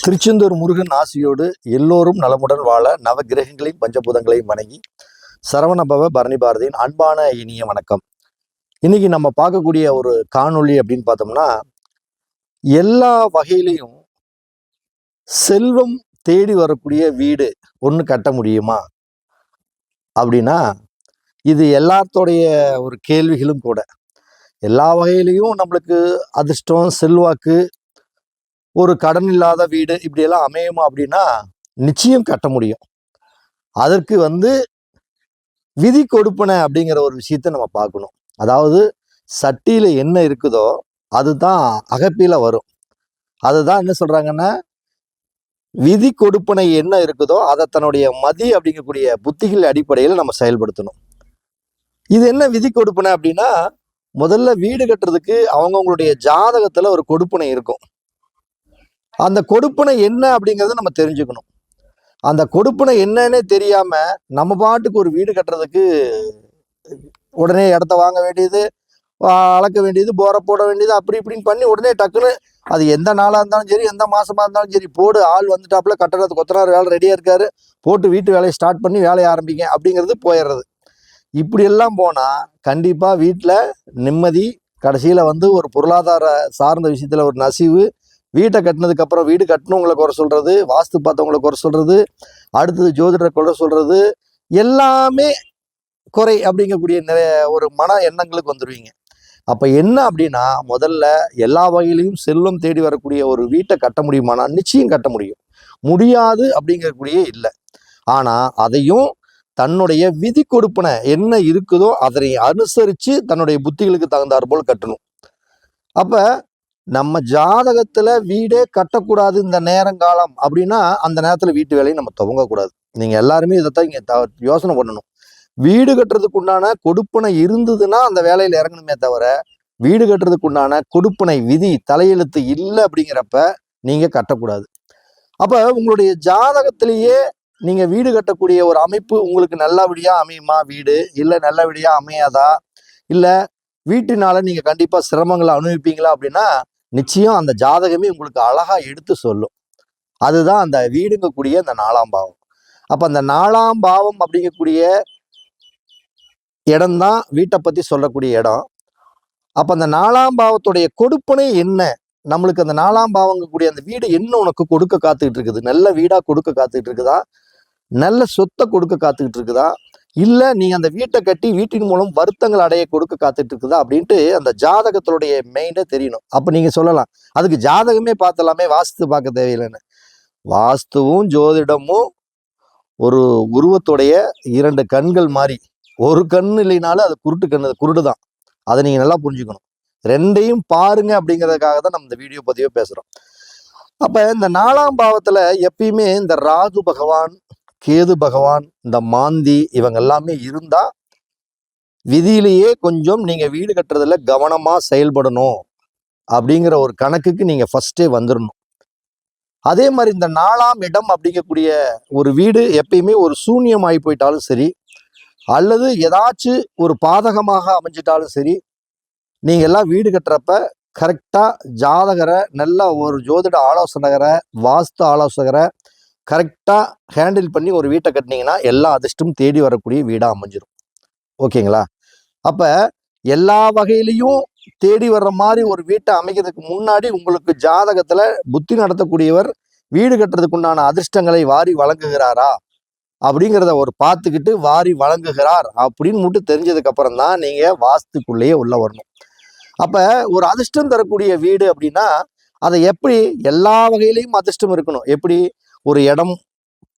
திருச்செந்தூர் முருகன் ஆசியோடு எல்லோரும் நலமுடன் வாழ நவகிரகங்களையும் பஞ்சபூதங்களையும் வணங்கி சரவணபவ பரணி பாரதியின் அன்பான இனிய வணக்கம். இன்னைக்கு நம்ம பார்க்கக்கூடிய ஒரு காணொளி அப்படின்னு பார்த்தோம்னா, எல்லா வகையிலையும் செல்வம் தேடி வரக்கூடிய வீடு ஒன்று கட்ட முடியுமா அப்படின்னா, இது எல்லாத்தோடைய ஒரு கேள்விகளும் கூட. எல்லா வகையிலையும் நம்மளுக்கு அதிர்ஷ்டம், செல்வாக்கு, ஒரு கடன் இல்லாத வீடு இப்படியெல்லாம் அமையுமா அப்படின்னா நிச்சயம் கட்ட முடியும். அதற்கு விதி கொடுப்பன அப்படிங்கிற ஒரு விஷயத்த நம்ம பார்க்கணும். அதாவது சட்டியில என்ன இருக்குதோ அதுதான் அகப்பில வரும். அதுதான் என்ன சொல்றாங்கன்னா, விதி கொடுப்பனை என்ன இருக்குதோ அதை தன்னுடைய மதி அப்படிங்கக்கூடிய புத்திகள் அடிப்படையில் நம்ம செயல்படுத்தணும். இது என்ன விதி கொடுப்பனை அப்படின்னா, முதல்ல வீடு கட்டுறதுக்கு அவங்கவுங்களுடைய ஜாதகத்துல ஒரு கொடுப்பனை இருக்கும். அந்த கொடுப்பனை என்ன அப்படிங்கிறத நம்ம தெரிஞ்சுக்கணும். அந்த கொடுப்பனை என்னன்னே தெரியாம நம்ம பாட்டுக்கு ஒரு வீடு கட்டுறதுக்கு உடனே இடத்த வாங்க வேண்டியது, அளக்க வேண்டியது, போரை போட வேண்டியது, அப்படி இப்படின்னு பண்ணி உடனே டக்குன்னு அது எந்த நாளாக இருந்தாலும் சரி, எந்த மாசமா இருந்தாலும் சரி, போடு ஆள் வந்துட்டாப்புல கட்டுறது கொத்தனார் வேலை ரெடியா இருக்காரு, போட்டு வீட்டு வேலையை ஸ்டார்ட் பண்ணி வேலையை ஆரம்பிங்க அப்படிங்கிறது போயிடுறது. இப்படி எல்லாம் போனா கண்டிப்பா வீட்டுல நிம்மதி, கடைசியில ஒரு பொருளாதார சார்ந்த விஷயத்துல ஒரு நசிவு, வீட்டை கட்டினதுக்கு அப்புறம் வீடு கட்டினவங்களை குறை சொல்றது, வாஸ்து பார்த்தவங்களை குறை சொல்றது, அடுத்தது ஜோதிடரை குறை சொல்றது, எல்லாமே குறை அப்படிங்கக்கூடிய நிறைய ஒரு மன எண்ணங்களுக்கு வந்துடுவீங்க. அப்ப என்ன அப்படின்னா, முதல்ல எல்லா வகையிலையும் செல்வம் தேடி வரக்கூடிய ஒரு வீட்டை கட்ட முடியுமானா நிச்சயம் கட்ட முடியும். முடியாது அப்படிங்கக்கூடிய இல்லை. ஆனா அதையும் தன்னுடைய விதி கொடுப்பன என்ன இருக்குதோ அதனை அனுசரிச்சு தன்னுடைய புத்திகளுக்கு தகுந்தாற் போல் கட்டணும். அப்ப நம்ம ஜாதகத்துல வீடே கட்டக்கூடாது இந்த நேரங்காலம் அப்படின்னா அந்த நேரத்துல வீட்டு வேலையை நம்ம துவங்கக்கூடாது. நீங்க எல்லாருமே இதைத்தான் இங்க யோசனை பண்ணணும். வீடு கட்டுறதுக்கு உண்டான கொடுப்பனை இருந்ததுன்னா அந்த வேலையில இறங்கணுமே தவிர, வீடு கட்டுறதுக்கு உண்டான கொடுப்பனை விதி தலையெழுத்து இல்லை அப்படிங்கிறப்ப நீங்க கட்டக்கூடாது. அப்ப உங்களுடைய ஜாதகத்திலேயே நீங்க வீடு கட்டக்கூடிய ஒரு அமைப்பு உங்களுக்கு நல்லபடியா அமையுமா வீடு, இல்ல நல்லபடியா அமையாதா, இல்ல வீட்டினால நீங்க கண்டிப்பா சிரமங்களை அனுபவிப்பீங்களா அப்படின்னா நிச்சயம் அந்த ஜாதகமே உங்களுக்கு அழகா எடுத்து சொல்லும். அதுதான் அந்த வீடுங்கக்கூடிய அந்த 4ஆம் பாவம். அப்ப அந்த 4ஆம் பாவம் அப்படிங்கக்கூடிய இடம்தான் வீட்டை பத்தி சொல்லக்கூடிய இடம். அப்ப அந்த 4ஆம் பாவத்துடைய கொடுப்பனை என்ன, நம்மளுக்கு அந்த 4ஆம் பாவங்கக்கூடிய அந்த வீடு என்ன உனக்கு கொடுக்க காத்துக்கிட்டு இருக்குது, நல்ல வீடா கொடுக்க காத்துக்கிட்டு இருக்குதா, நல்ல சொத்தை கொடுக்க காத்துக்கிட்டு இருக்குதா, இல்ல நீங்க அந்த வீட்டை கட்டி வீட்டின் மூலம் வருத்தங்கள் அடைய கொடுக்க காத்துட்டு இருக்குதா அப்படின்ட்டு அந்த ஜாதகத்தினுடைய மெயினே தெரியணும். அப்ப நீங்க சொல்லலாம், அதுக்கு ஜாதகமே பார்த்தலாமே, வாஸ்து பார்க்க தேவையில்லைன்னு. வாஸ்துவும் ஜோதிடமும் ஒரு உருவத்துடைய 2 கண்கள் மாதிரி. ஒரு கண் இல்லைனாலும் அது குருடுதான். அதை நீங்க நல்லா புரிஞ்சுக்கணும். 2ஐயும் பாருங்க அப்படிங்கிறதுக்காக தான் நம்ம இந்த வீடியோ பதிவே பேசுறோம். அப்ப இந்த 4ஆம் பாவத்துல எப்பயுமே இந்த ராகு பகவான், கேது பகவான், இந்த மாந்தி இவங்க எல்லாமே இருந்தா விதியிலேயே கொஞ்சம் நீங்க வீடு கட்டுறதுல கவனமா செயல்படணும் அப்படிங்கிற ஒரு கணக்குக்கு நீங்க ஃபர்ஸ்டே வந்துடணும். அதே மாதிரி இந்த 4ஆம் இடம் அப்படிங்கக்கூடிய ஒரு வீடு எப்பயுமே ஒரு சூன்யம் ஆகி போயிட்டாலும் சரி, அல்லது ஏதாச்சும் ஒரு பாதகமாக அமைஞ்சிட்டாலும் சரி, நீங்க எல்லாம் வீடு கட்டுறப்ப கரெக்டா ஜாதகரை, நல்ல ஒரு ஜோதிட ஆலோசகரை, வாஸ்து ஆலோசகரை கரெக்டாக ஹேண்டில் பண்ணி ஒரு வீட்டை கட்டினீங்கன்னா எல்லா அதிர்ஷ்டம் தேடி வரக்கூடிய வீடாக அமைஞ்சிடும். ஓகேங்களா? அப்போ எல்லா வகையிலையும் தேடி வர்ற மாதிரி ஒரு வீட்டை அமைக்கிறதுக்கு முன்னாடி உங்களுக்கு ஜாதகத்தில் புத்தி நடத்தக்கூடியவர் வீடு கட்டுறதுக்கு உண்டான அதிர்ஷ்டங்களை வாரி வழங்குகிறாரா அப்படிங்கிறத ஒரு பார்த்துக்கிட்டு வாரி வழங்குகிறார் அப்படின்னு மட்டும் தெரிஞ்சதுக்கு அப்புறம் தான் நீங்கள் வாஸ்துக்குள்ளேயே உள்ள வரணும். அப்போ ஒரு அதிர்ஷ்டம் தரக்கூடிய வீடு அப்படின்னா அதை எப்படி எல்லா வகையிலையும் அதிர்ஷ்டம் இருக்கணும். எப்படி ஒரு இடம்,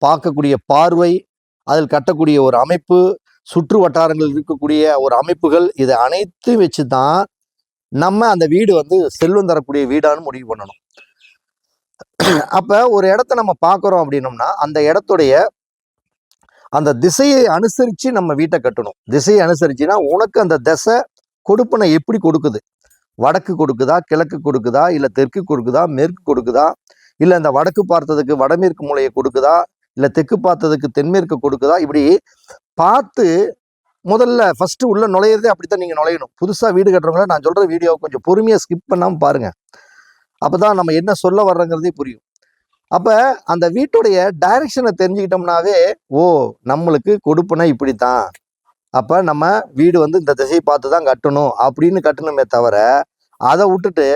பார்க்கக்கூடிய பார்வை, அதில் கட்டக்கூடிய ஒரு அமைப்பு, சுற்று வட்டாரங்கள் இருக்கக்கூடிய ஒரு அமைப்புகள், இதை அனைத்தும் வச்சு தான் நம்ம அந்த வீடு செல்வம் தரக்கூடிய வீடான்னு முடிவு பண்ணணும். அப்ப ஒரு இடத்த நம்ம பார்க்குறோம் அப்படின்னோம்னா அந்த இடத்துடைய அந்த திசையை அனுசரித்து நம்ம வீட்டை கட்டணும். திசையை அனுசரிச்சுன்னா உனக்கு அந்த திசை கொடுப்பனை எப்படி கொடுக்குது, வடக்கு கொடுக்குதா, கிழக்கு கொடுக்குதா, இல்லை தெற்கு கொடுக்குதா, மேற்கு கொடுக்குதா, இல்லை இந்த வடக்கு பார்த்ததுக்கு வடமேற்கு மூலையை கொடுக்குதா, இல்லை தெற்கு பார்த்ததுக்கு தென்மேற்கு கொடுக்குதா, இப்படி பார்த்து முதல்ல ஃபர்ஸ்ட் உள்ள நுழையிறதே அப்படித்தான் நீங்க நுழையணும். புதுசாக வீடு கட்டுறவங்கள நான் சொல்ற வீடியோவை கொஞ்சம் பொறுமையாக ஸ்கிப் பண்ணாமல் பாருங்க. அப்பதான் நம்ம என்ன சொல்ல வர்றோங்கிறதே புரியும். அப்ப அந்த வீட்டுடைய டைரக்ஷனை தெரிஞ்சுக்கிட்டோம்னாவே, ஓ நம்மளுக்கு கொடுப்பனை இப்படித்தான், அப்ப நம்ம வீடு வந்து இந்த திசையை பார்த்து தான் கட்டணும் அப்படின்னு கட்டணுமே தவிர, அதை விட்டுட்டு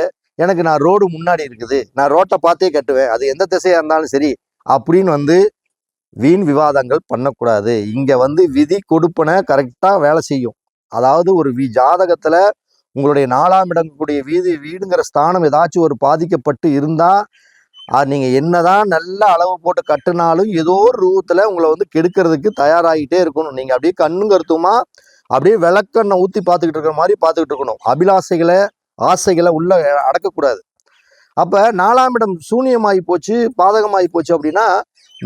எனக்கு நான் ரோடு முன்னாடி இருக்குது, நான் ரோட்டை பார்த்தே கட்டுவேன், அது எந்த திசையா இருந்தாலும் சரி அப்படின்னு வந்து வீண் விவாதங்கள் பண்ணக்கூடாது. இங்க வந்து விதி கொடுப்பனை கரெக்டா வேலை செய்யும். அதாவது ஒரு ஜாதகத்துல உங்களுடைய 4ஆம் இடக்கூடிய வீடுங்கிற ஸ்தானம் ஏதாச்சும் ஒரு பாதிக்கப்பட்டு இருந்தா, நீங்க என்னதான் நல்ல அளவு போட்டு கட்டுனாலும் ஏதோ ஒரு ரூபத்துல உங்களை வந்து கெடுக்கிறதுக்கு தயாராகிட்டே இருக்கணும். நீங்க அப்படியே கண்ணும் கருத்துமா அப்படியே விளக்கெண்ணெய் ஊத்தி பார்த்துக்கிட்டு இருக்கிற மாதிரி பார்த்துக்கிட்டு இருக்கணும். அபிலாசைகளை ஆசைகளை உள்ள அடக்கக்கூடாது. அப்ப 4ஆம் இடம் சூனியமாகி போச்சு, பாதகமாகி போச்சு அப்படின்னா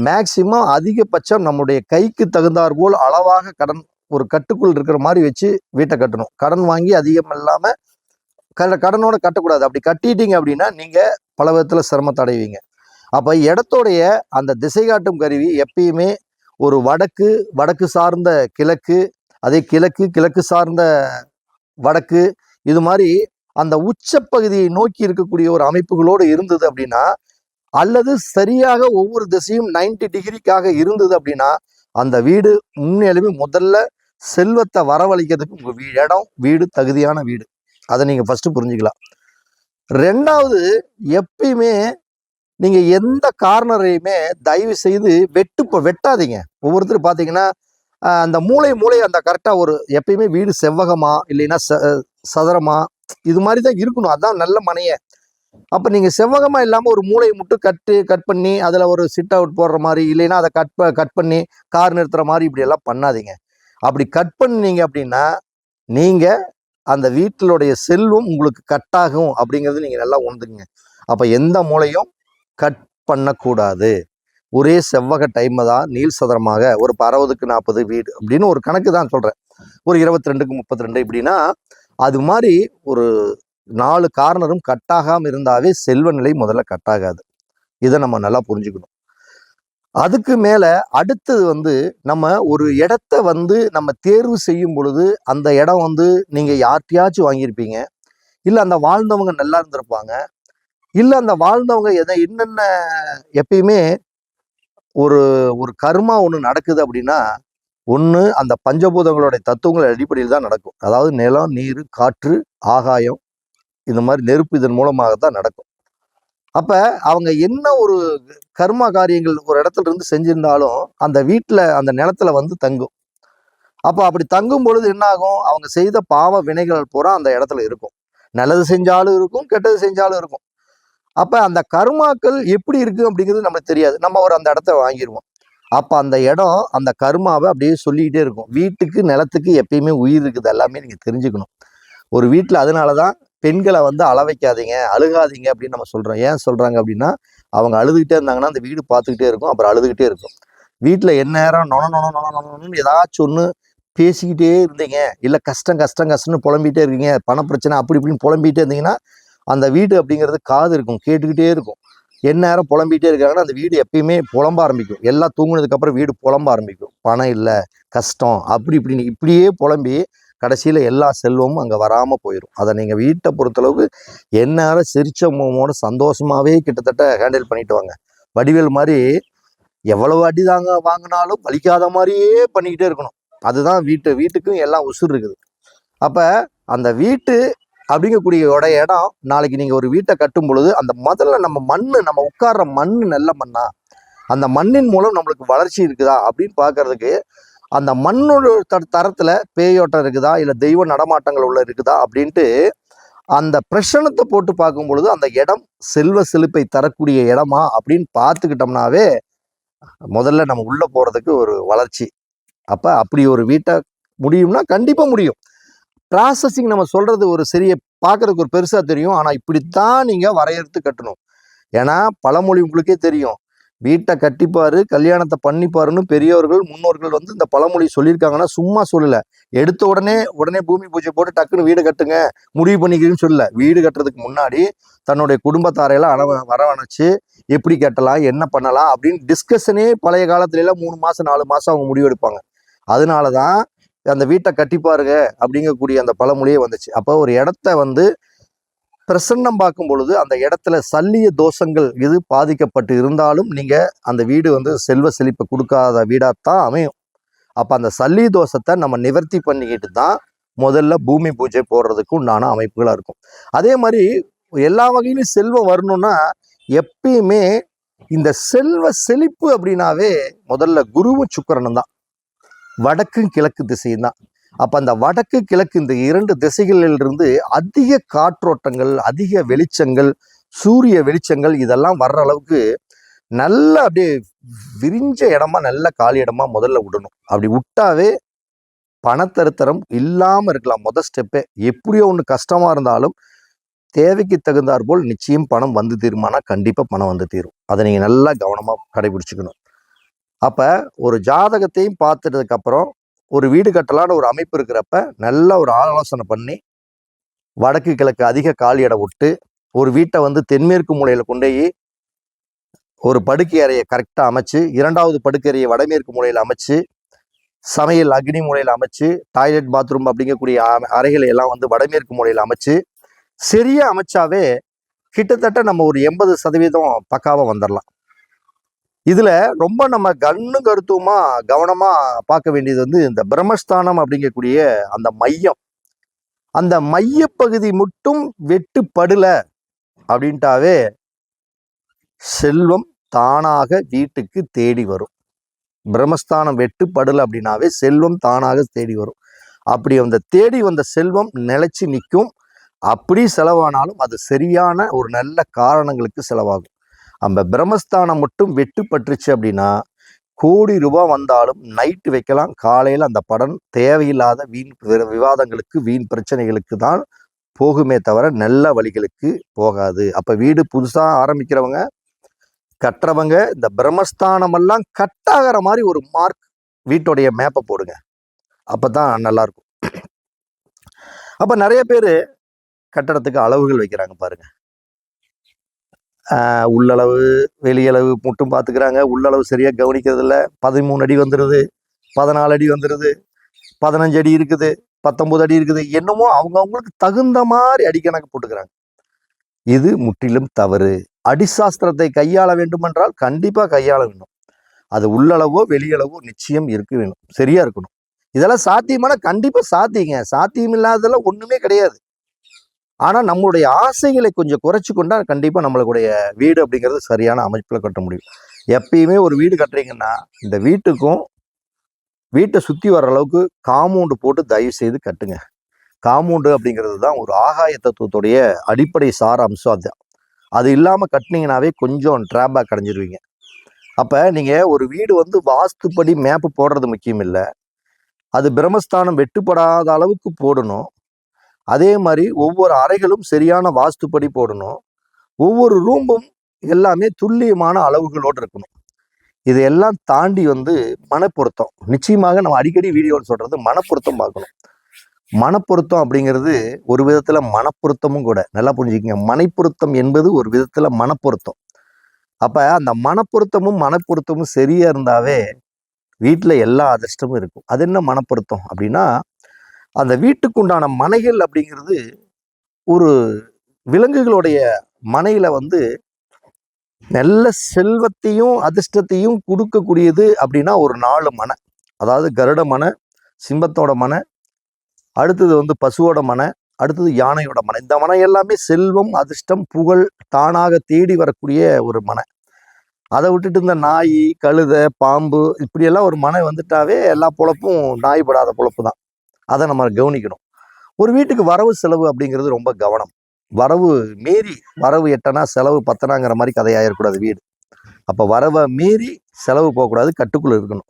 மேக்சிமம் அதிகபட்சம் நம்முடைய கைக்கு தகுந்தாற் போல் அளவாக கடன் ஒரு கட்டுக்குள் இருக்கிற மாதிரி வச்சு வீட்டை கட்டணும். கடன் வாங்கி அதிகம் இல்லாம கடனோட கட்டக்கூடாது. அப்படி கட்டிட்டீங்க அப்படின்னா நீங்க பல விதத்துல சிரமத்தை அடைவீங்க. அப்ப இடத்தோடைய அந்த திசை காட்டும் கருவி எப்பயுமே ஒரு வடக்கு சார்ந்த கிழக்கு, அதே கிழக்கு சார்ந்த வடக்கு, இது மாதிரி அந்த உச்சப்பகுதியை நோக்கி இருக்கக்கூடிய ஒரு அமைப்புகளோடு இருந்தது அப்படின்னா, அல்லது சரியாக ஒவ்வொரு திசையும் 90 டிகிரிக்காக இருந்தது அப்படின்னா, அந்த வீடு உண்மையிலுமே முதல்ல செல்வத்தை வரவழைக்கிறதுக்கு உங்க வீடு தகுதியான வீடு. அதை நீங்க ஃபர்ஸ்ட் புரிஞ்சுக்கலாம். 2வது, எப்பயுமே நீங்க எந்த கார்னரையுமே தயவு செய்து வெட்டாதீங்க. ஒவ்வொருத்தரும் பாத்தீங்கன்னா அந்த மூளை அந்த கரெக்டா ஒரு எப்பயுமே வீடு செவ்வகமா இல்லைன்னா சதுரமா இது மாதிரி தான் இருக்கணும். அதான் நல்ல மனைய. அப்ப நீங்க செவ்வகமா இல்லாம ஒரு மூளையை மட்டும் கட் பண்ணி அதுல ஒரு சிட் அவுட் போடுற மாதிரி, இல்லைன்னா அதை கட் பண்ணி கார் நிறுத்துற மாதிரி இப்படி எல்லாம் பண்ணாதீங்க. அப்படி கட் பண்ணீங்க அப்படின்னா நீங்க அந்த வீட்டிலுடைய செல்வம் உங்களுக்கு கட்டாகும் அப்படிங்கிறது நீங்க நல்லா உணர்ந்துங்க. அப்ப எந்த மூளையும் கட் பண்ணக்கூடாது. ஒரே செவ்வக டைம் தான் நீள் சதுரமாக ஒரு 60க்கு 40 வீடு அப்படின்னு ஒரு கணக்கு தான் சொல்றேன். ஒரு 22க்கு 32 இப்படின்னா அது மாதிரி ஒரு 4 கார்னரும் கட்டாகாம இருந்தாவே செல்வ நிலை முதல்ல கட்டாகாது. இதை நம்ம நல்லா புரிஞ்சுக்கணும். அதுக்கு மேல அடுத்தது வந்து நம்ம ஒரு இடத்த வந்து நம்ம தேர்வு செய்யும் பொழுது அந்த இடம் வந்து நீங்க யார்கிட்டயாச்சும் வாங்கியிருப்பீங்க, இல்ல அந்த வாழ்ந்தவங்க நல்லா இருந்திருப்பாங்க, இல்ல அந்த வாழ்ந்தவங்க என்னென்ன எப்பயுமே ஒரு ஒரு கர்மா ஒண்ணு நடக்குது அப்படின்னா, ஒண்ணு அந்த பஞ்சபூதங்களுடைய தத்துவங்கள் அடிப்படையில் தான் நடக்கும். அதாவது நிலம், நீர், காற்று, ஆகாயம், இந்த மாதிரி நெருப்பு இதன் மூலமாகத்தான் நடக்கும். அப்ப அவங்க என்ன ஒரு கர்மா காரியங்கள் ஒரு இடத்துல இருந்து செஞ்சிருந்தாலும் அந்த வீட்டுல அந்த நிலத்துல வந்து தங்கும். அப்ப அப்படி தங்கும் பொழுது என்ன ஆகும், அவங்க செய்த பாவ வினைகள் பூரா அந்த இடத்துல இருக்கும். நல்லது செஞ்சாலும் இருக்கும், கெட்டது செஞ்சாலும் இருக்கும். அப்ப அந்த கர்மாக்கள் எப்படி இருக்கு அப்படிங்கிறது நமக்கு தெரியாது. நம்ம ஒரு அந்த இடத்த வாங்கிடுவோம். அப்ப அந்த இடம் அந்த கர்மாவை அப்படியே சொல்லிக்கிட்டே இருக்கும். வீட்டுக்கு நிலத்துக்கு எப்பயுமே உயிர் இருக்குது, எல்லாமே நீங்க தெரிஞ்சுக்கணும். ஒரு வீட்டுல அதனாலதான் பெண்களை வந்து வைக்காதீங்க, அழுகாதீங்க அப்படின்னு நம்ம சொல்றோம். ஏன் சொல்றாங்க அப்படின்னா, அவங்க அழுதுகிட்டே இருந்தாங்கன்னா அந்த வீடு பார்த்துக்கிட்டே இருக்கும், அப்புறம் அழுதுகிட்டே இருக்கும். வீட்டுல என்ன நேரம் நொனன்னு ஏதாச்சும் ஒண்ணு பேசிக்கிட்டே இருந்தீங்க, இல்ல கஷ்டம்னு புலம்பிகிட்டே இருக்கீங்க, பண பிரச்சனை அப்படி இப்படின்னு புலம்பிகிட்டே இருந்தீங்கன்னா அந்த வீடு அப்படிங்கிறது காது இருக்கும், கேட்டுக்கிட்டே இருக்கும். என்ன நேரம் புலம்பிகிட்டே இருக்காங்கன்னா அந்த வீடு எப்பயுமே புலம்ப ஆரம்பிக்கும். எல்லாம் தூங்குனதுக்கு அப்புறம் வீடு புலம்ப ஆரம்பிக்கும். பணம் இல்லை, கஷ்டம், அப்படி இப்படின்னு இப்படியே புலம்பி கடைசியில எல்லா செல்வமும் அங்க வராம போயிடும். அதை நீங்க வீட்டை பொறுத்தளவுக்கு எந்நேரம் சிரிச்ச முகமோட சந்தோஷமாவே கிட்டத்தட்ட ஹேண்டில் பண்ணிட்டு வாங்க. வடிவேல் மாதிரி எவ்வளவு அடி வாங்கினாலும் வலிக்காத மாதிரியே பண்ணிக்கிட்டே இருக்கணும். அதுதான் வீட்டுக்கும் எல்லாம் உசுர் இருக்குது. அப்ப அந்த வீட்டு அப்படிங்கக்கூடிய இடம் நாளைக்கு நீங்க ஒரு வீட்டை கட்டும் பொழுது அந்த முதல்ல நம்ம உட்கார்ற மண்ணு நல்ல மண்ணா, அந்த மண்ணின் மூலம் நம்மளுக்கு வளர்ச்சி இருக்குதா அப்படின்னு பாக்குறதுக்கு அந்த மண்ணோட தரத்துல பேயோட்டம் இருக்குதா, இல்ல தெய்வ நடமாட்டங்கள் உள்ள இருக்குதா அப்படின்ட்டு அந்த பிரச்சனத்தை போட்டு பார்க்கும் பொழுது அந்த இடம் செல்வ செழிப்பை தரக்கூடிய இடமா அப்படின்னு பார்த்துக்கிட்டோம்னாவே முதல்ல நம்ம உள்ள போறதுக்கு ஒரு வளர்ச்சி. அப்ப அப்படி ஒரு வீட்டை முடியும்னா கண்டிப்பா முடியும். ப்ராசஸிங் நம்ம சொல்றது ஒரு சரிய பார்க்கறதுக்கு ஒரு பெருசா தெரியும். ஆனா இப்படித்தான் நீங்க வரையறுத்து கட்டணும். ஏன்னா பழமொழி உங்களுக்கே தெரியும். வீட்டை கட்டிப்பாரு, கல்யாணத்தை பண்ணிப்பாருன்னு பெரியவர்கள் முன்னோர்கள் வந்து இந்த பழமொழி சொல்லியிருக்காங்கன்னா சும்மா சொல்லல. எடுத்த உடனே பூமி பூஜை போட்டு டக்குன்னு வீடு கட்டுங்க முடிவு பண்ணிக்கிறேன்னு சொல்லல. வீடு கட்டுறதுக்கு முன்னாடி தன்னுடைய குடும்பத்தாரையெல்லாம் வரவணைச்சு எப்படி கட்டலாம், என்ன பண்ணலாம் அப்படின்னு டிஸ்கஷனே பழைய காலத்துல எல்லாம் 3 மாசம் 4 மாசம் அவங்க முடிவெடுப்பாங்க. அதனாலதான் அந்த வீட்டை கட்டிப்பாருங்க அப்படிங்கக்கூடிய அந்த பழமொழியே வந்துச்சு. அப்போ ஒரு இடத்த வந்து பிரசன்னம் பார்க்கும் பொழுது அந்த இடத்துல சல்லிய தோஷங்கள் இது பாதிக்கப்பட்டு இருந்தாலும் நீங்க அந்த வீடு வந்து செல்வ செழிப்பை கொடுக்காத வீடாத்தான் அமையும். அப்ப அந்த சல்லிய தோஷத்தை நம்ம நிவர்த்தி பண்ணிக்கிட்டு தான் முதல்ல பூமி பூஜை போடுறதுக்கு உண்டான அமைப்புகளா இருக்கும். அதே மாதிரி எல்லா வகையிலும் செல்வம் வரணும்னா எப்பயுமே இந்த செல்வ செழிப்பு அப்படின்னாவே முதல்ல குருவும் சுக்கிரனும் தான், வடக்கும் கிழக்கு திசையும் தான். அப்ப அந்த வடக்கு கிழக்கு இந்த 2 திசைகளிலிருந்து அதிக காற்றோட்டங்கள், அதிக வெளிச்சங்கள், சூரிய வெளிச்சங்கள் இதெல்லாம் வர்ற அளவுக்கு நல்ல அப்படியே விரிஞ்ச இடமா, நல்ல காலி இடமா முதல்ல விடணும். அப்படி விட்டாவே பணத்தருத்தரம் இல்லாம இருக்கலாம். ஸ்டெப்பே எப்படியோ ஒண்ணு கஷ்டமா இருந்தாலும் தேவைக்கு தகுந்தாற் போல் நிச்சயம் பணம் வந்து தீருமானா கண்டிப்பா பணம் வந்து தீரும். அதை நீங்க நல்லா கவனமா கடைபிடிச்சுக்கணும். அப்ப ஒரு ஜாதகத்தையும் பார்த்துட்டதுக்கு அப்புறம் ஒரு வீடு கட்டலான ஒரு அமைப்பு இருக்கிறப்ப நல்ல ஒரு ஆலோசனை பண்ணி வடக்கு கிழக்கு அதிக காலி இடம் விட்டு ஒரு வீட்டை வந்து தென்மேற்கு மூலையில கொண்டு போய் ஒரு படுக்கை அறையை கரெக்டா அமைச்சு, 2வது படுக்கை அறையை வடமேற்கு மூலையில அமைச்சு, சமையல் அக்னி மூலையில அமைச்சு, டாய்லெட் பாத்ரூம் அப்படிங்கக்கூடிய அறைகளை எல்லாம் வந்து வடமேற்கு மூலையில அமைச்சு சரியா அமைச்சாவே கிட்டத்தட்ட நம்ம ஒரு 80% பக்காவா வந்துடலாம். இதுல ரொம்ப நம்ம கண்ணு கருத்துமா கவனமா பார்க்க வேண்டியது வந்து இந்த பிரம்மஸ்தானம் அப்படிங்கக்கூடிய அந்த மையம், அந்த மையப்பகுதி மட்டும் வெட்டுப்படல அப்படின்ட்டாவே செல்வம் தானாக வீட்டுக்கு தேடி வரும். பிரம்மஸ்தானம் வெட்டுப்படல அப்படின்னாவே செல்வம் தானாக தேடி வரும். அப்படி அந்த தேடி வந்த செல்வம் நிலைச்சு நிற்கும். அப்படி செலவானாலும் அது சரியான ஒரு நல்ல காரணங்களுக்கு செலவாகும். அந்த பிரம்மஸ்தானம் மட்டும் வெட்டுப்பட்டுருச்சு அப்படின்னா கோடி ரூபாய் வந்தாலும் நைட்டு வைக்கலாம், காலையில் அந்த படம் தேவையில்லாத வீண் விவாதங்களுக்கு, வீண் பிரச்சனைகளுக்கு தான் போகுமே தவிர நல்ல வழிகளுக்கு போகாது. அப்ப வீடு புதுசா ஆரம்பிக்கிறவங்க, கட்டுறவங்க இந்த பிரம்மஸ்தானம் எல்லாம் கட்டாகிற மாதிரி ஒரு மார்க் வீட்டுடைய மேப்பை போடுங்க. அப்பதான் நல்லா இருக்கும். அப்ப நிறைய பேர் கட்டடத்துக்கு அளவுகள் வைக்கிறாங்க பாருங்க. உள்ளளவு வெளியளவு மட்டும் பார்த்துக்கிறாங்க. உள்ளளவு சரியா கவனிக்கிறது இல்லை. 13 அடி வந்துடுது, 14 அடி வந்துடுது, 15 அடி இருக்குது, 19 அடி இருக்குது, என்னமோ அவங்களுக்கு தகுந்த மாதிரி அடிக்கணக்கு போட்டுக்கிறாங்க. இது முற்றிலும் தவறு. அடிசாஸ்திரத்தை கையாள வேண்டும் என்றால் கண்டிப்பா கையாள வேண்டும். அது உள்ளளவோ வெளியளவோ நிச்சயம் இருக்க வேணும், சரியா இருக்கணும். இதெல்லாம் சாத்தியமான கண்டிப்பா சாத்தியங்க. சாத்தியம் இல்லாததெல்லாம் ஒண்ணுமே கிடையாது. ஆனா நம்மளுடைய ஆசைகளை கொஞ்சம் குறைச்சு கொண்டா கண்டிப்பா நம்மளுடைய வீடு அப்படிங்கிறது சரியான அமைப்புல கட்ட முடியும். எப்பயுமே ஒரு வீடு கட்டுறீங்கன்னா இந்த வீட்டை சுத்தி வர்ற அளவுக்கு காம்பவுண்டு போட்டு தயவு செய்து கட்டுங்க. காம்பவுண்டு அப்படிங்கிறது தான் ஒரு ஆகாய தத்துவத்துடைய அடிப்படை சார அம்சம். அதுதான். அது இல்லாம கட்டினீங்கன்னாவே கொஞ்சம் டிராபேக் அடைஞ்சிருவீங்க. அப்ப நீங்க ஒரு வீடு வந்து வாஸ்துப்படி மேப்பு போடுறது முக்கியம் இல்லை, அது பிரம்மஸ்தானம் வெட்டுப்படாத அளவுக்கு போடணும். அதே மாதிரி ஒவ்வொரு அறைகளும் சரியான வாஸ்துப்படி போடணும். ஒவ்வொரு ரூமும் எல்லாமே துல்லியமான அளவுகளோடு இருக்கணும். இதையெல்லாம் தாண்டி வந்து மனப்பொருத்தம், நிச்சயமாக நம்ம அடிக்கடி வீடியோவில் சொல்றது மனப்பொருத்தம் பார்க்கணும். மனப்பொருத்தம் அப்படிங்கிறது ஒரு விதத்துல மனப்பொருத்தமும் கூட. நல்லா புரிஞ்சுக்கங்க, மனைப்பொருத்தம் என்பது ஒரு விதத்துல மனப்பொருத்தம். அப்ப அந்த மனப்பொருத்தமும் சரியா இருந்தாவே வீட்டுல எல்லா அதிர்ஷ்டமும் இருக்கும். அது என்ன மனப்பொருத்தம் அப்படின்னா, அந்த வீட்டுக்குண்டான மனைகள் அப்படிங்கிறது ஒரு விலங்குகளுடைய மனையில வந்து நல்ல செல்வத்தையும் அதிர்ஷ்டத்தையும் கொடுக்கக்கூடியது அப்படின்னா ஒரு 4 மனை. அதாவது கருட மனை, சிம்மத்தோட மனை, அடுத்தது வந்து பசுவோட மனை, அடுத்தது யானையோட மனை. இந்த மனை எல்லாமே செல்வம், அதிர்ஷ்டம், புகழ் தானாக தேடி வரக்கூடிய ஒரு மனை. அதை விட்டுட்டு இந்த நாய், கழுதை, பாம்பு இப்படியெல்லாம் ஒரு மனை வந்துட்டாவே எல்லா பொழப்பும் நாய்படாத பொழப்பு தான். அதை நம்ம கவனிக்கணும். ஒரு வீட்டுக்கு வரவு செலவு அப்படிங்கிறது ரொம்ப கவனம். வரவு மீறி வரவு எட்டனா செலவு பத்தனாங்கிற மாதிரி கதையாயிடக்கூடாது வீடு. அப்ப வரவை மீறி செலவு போகக்கூடாது, கட்டுக்குள்ள இருக்கணும்.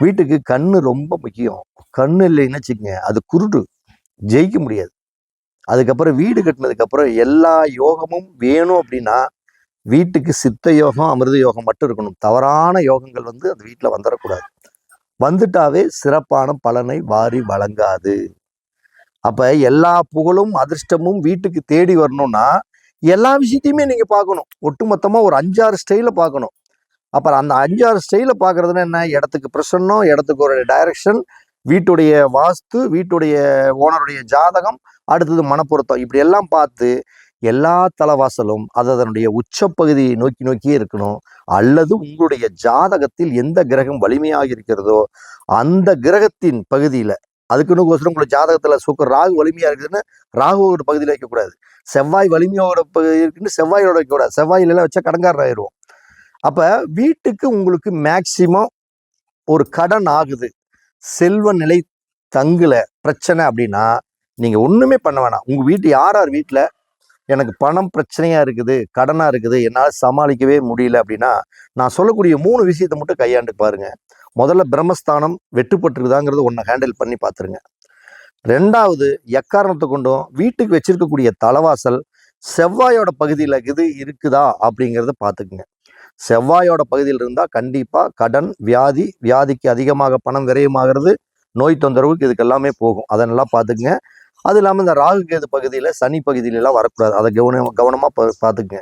வீட்டுக்கு கண்ணு ரொம்ப முக்கியம். கண்ணு இல்லைன்னு வச்சுக்கங்க, அது குருடு, ஜெயிக்க முடியாது. அதுக்கப்புறம் வீடு கட்டினதுக்கு அப்புறம் எல்லா யோகமும் வேணும் அப்படின்னா வீட்டுக்கு சித்த யோகம், அமிர்த யோகம் மட்டும் இருக்கணும். தவறான யோகங்கள் வந்து அந்த வீட்டுல வந்துடக்கூடாது. வந்துட்டாவே சிறப்பான பலனை வாரி வழங்காது. அப்ப எல்லா புகழும் அதிர்ஷ்டமும் வீட்டுக்கு தேடி வரணும்னா எல்லா விஷயத்தையுமே நீங்க பார்க்கணும். ஒட்டுமொத்தமா ஒரு 5-6 ஸ்டைல பார்க்கணும். அப்புறம் அந்த 5-6 ஸ்டைல பார்க்கறதுன்னா என்ன, இடத்துக்கு பிரசன்னம், இடத்துக்கு ஒரு டைரக்ஷன், வீட்டுடைய வாஸ்து, வீட்டுடைய ஓனருடைய ஜாதகம், அடுத்தது மனப்பொருத்தம், இப்படி எல்லாம் பார்த்து எல்லா தலைவாசலும் அது அதனுடைய உச்சப்பகுதியை நோக்கியே இருக்கணும். அல்லது உங்களுடைய ஜாதகத்தில் எந்த கிரகம் வலிமையாக இருக்கிறதோ அந்த கிரகத்தின் பகுதியில, அதுக்குன்னு உங்களுடைய ஜாதகத்துல ராகு வலிமையா இருக்குதுன்னு ராகுவோட பகுதியில் வைக்கக்கூடாது. செவ்வாய் வலிமையோட பகுதி இருக்குன்னு செவ்வாயோட வைக்கக்கூடாது. செவ்வாயிலெல்லாம் வச்சா கடன்காரர் ஆயிடுவோம். அப்ப வீட்டுக்கு உங்களுக்கு மேக்சிமம் ஒரு கடன் ஆகுது, செல்வ நிலை தங்குல, பிரச்சனை அப்படின்னா நீங்க ஒண்ணுமே பண்ண வேணாம். உங்க வீட்டு யார் வீட்டுல எனக்கு பணம் பிரச்சனையா இருக்குது, கடனா இருக்குது, என்னால் சமாளிக்கவே முடியல அப்படின்னா நான் சொல்லக்கூடிய 3 விஷயத்தை மட்டும் கையாண்டு பாருங்க. முதல்ல பிரம்மஸ்தானம் வெட்டுப்பட்டுருக்குதாங்கிறது ஒன்றை ஹேண்டில் பண்ணி பார்த்துருங்க. 2வது, எக்காரணத்தை கொண்டும் வீட்டுக்கு வச்சிருக்கக்கூடிய தலைவாசல் செவ்வாயோட பகுதியில் இது இருக்குதா அப்படிங்கிறத பார்த்துக்குங்க. செவ்வாயோட பகுதியில் இருந்தால் கண்டிப்பாக கடன், வியாதிக்கு அதிகமாக பணம் விரயமாகிறது, நோய் தொந்தரவுக்கு இதுக்கு எல்லாமே போகும். அதை நல்லா பார்த்துக்குங்க. அது இல்லாமல் இந்த ராகு கேது பகுதியில், சனி பகுதியிலலாம் வரக்கூடாது. அதை கவனமாக பார்த்துக்குங்க.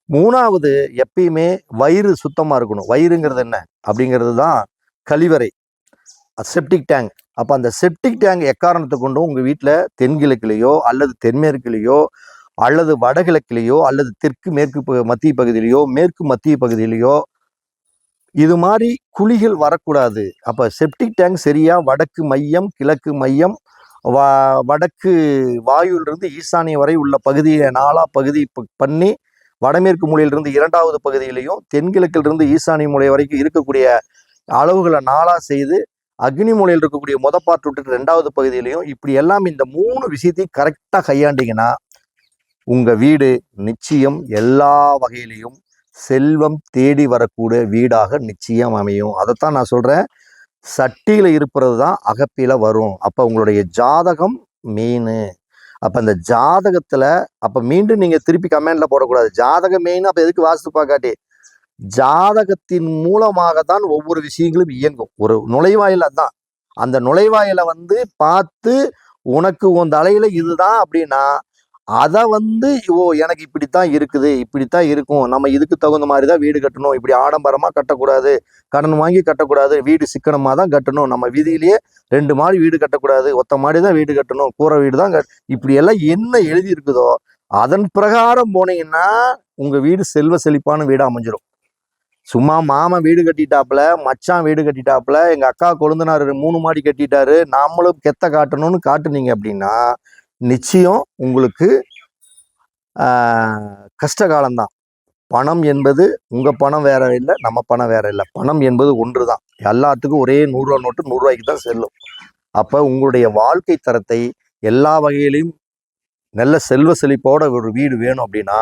3வது, எப்பயுமே வயிறு சுத்தமாக இருக்கணும். வயிறுங்கிறது என்ன அப்படிங்கிறது தான் கழிவறை, செப்டிக் டேங்க். அப்போ அந்த செப்டிக் டேங்க் எக்காரணத்தை கொண்டும் உங்கள் வீட்டில் தென்கிழக்கிலேயோ அல்லது தென்மேற்கிலேயோ அல்லது வடகிழக்கிலேயோ அல்லது தெற்கு மேற்கு மத்திய பகுதியிலையோ மேற்கு மத்திய பகுதியிலையோ இது மாதிரி குழிகள் வரக்கூடாது. அப்போ செப்டிக் டேங்க் சரியா வடக்கு மையம், கிழக்கு மையம், வடக்கு வாயுவிலிருந்து ஈசானிய வரை உள்ள பகுதியை 4 பகுதி பண்ணி, வடமேற்கு மூலையிலிருந்து 2வது பகுதியிலையும் தென்கிழக்கிலிருந்து ஈசானிய மூலை வரைக்கும் இருக்கக்கூடிய அளவுகளை 4 செய்து, அக்னி மூலையில் இருக்கக்கூடிய பாட்டு விட்டுட்டு 2வது பகுதியிலையும், இப்படி எல்லாம் இந்த 3 விஷயத்தையும் கரெக்டாக கையாண்டிங்கன்னா உங்க வீடு நிச்சயம் எல்லா வகையிலையும் செல்வம் தேடி வரக்கூடிய வீடாக நிச்சயம் அமையும். அதைத்தான் நான் சொல்றேன், சட்டியில இருப்பது தான் அகப்பில வரும். அப்ப உங்களுடைய ஜாதகம் மெயின். அப்ப இந்த ஜாதகத்துல அப்ப மீண்டும் நீங்க திருப்பி கமெண்ட்ல போடக்கூடாது ஜாதகம் மெயின், அப்ப எதுக்கு வாஸ்து பார்க்காட்டி? ஜாதகத்தின் மூலமாக தான் ஒவ்வொரு விஷயங்களும் இயங்கும். ஒரு நுழைவாயில தான், அந்த நுழைவாயில பார்த்து உனக்கு உன் தலையில இதுதான் அப்படின்னா அதை எனக்கு இப்படித்தான் இருக்குது, இப்படித்தான் இருக்கும், நம்ம இதுக்கு தகுந்த மாதிரி தான் வீடு கட்டணும், இப்படி ஆடம்பரமா கட்டக்கூடாது, கடன் வாங்கி கட்டக்கூடாது, வீடு சிக்கனமா தான் கட்டணும், நம்ம வீதியிலேயே 2 மாடி வீடு கட்டக்கூடாது, ஒத்த மாடி தான் வீடு கட்டணும், கூரை வீடு தான் இப்படி எல்லாம் என்ன எழுதி இருக்குதோ அதன் பிரகாரம் போனீங்கன்னா உங்க வீடு செல்வ செழிப்பான வீடு அமைஞ்சிடும். சும்மா மாமன் வீடு கட்டிட்டாப்புல, மச்சான் வீடு கட்டிட்டாப்புல, எங்க அக்கா கொழுந்தனார் 3 மாடி கட்டிட்டாரு, நாமளும் கெத்த காட்டணும்னு காட்டுனீங்க அப்படின்னா நிச்சயம் உங்களுக்கு கஷ்ட காலம்தான். பணம் என்பது உங்க பணம் வேற இல்லை, நம்ம பணம் வேற இல்லை. பணம் என்பது ஒன்று தான். எல்லாத்துக்கும் ஒரே 100 ரூபா நோட்டு 100 ரூபாய்க்கு தான் செல்லும். அப்ப உங்களுடைய வாழ்க்கை தரத்தை எல்லா வகையிலையும் நல்ல செல்வ செழிப்போட ஒரு வீடு வேணும் அப்படின்னா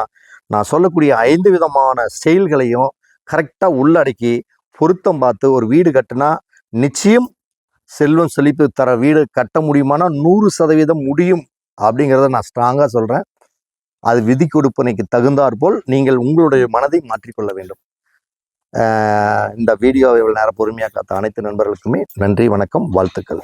நான் சொல்லக்கூடிய 5 விதமான ஸ்டைல்களையும் கரெக்டா உள்ளடக்கி பொருத்தம் பார்த்து ஒரு வீடு கட்டினா நிச்சயம் செல்வம் செழிப்பு தர வீடு கட்ட முடியுமானா 100% முடியும் அப்படிங்கிறத நான் ஸ்ட்ராங்கா சொல்றேன். அது விதி கொடுப்பனைக்கு தகுந்தாற்போல் நீங்கள் உங்களுடைய மனதை மாற்றிக்கொள்ள வேண்டும். இந்த வீடியோவை இவ்வளவு நேரம் பொறுமையாக காத்த அனைத்து நண்பர்களுக்குமே நன்றி, வணக்கம், வாழ்த்துக்கள்.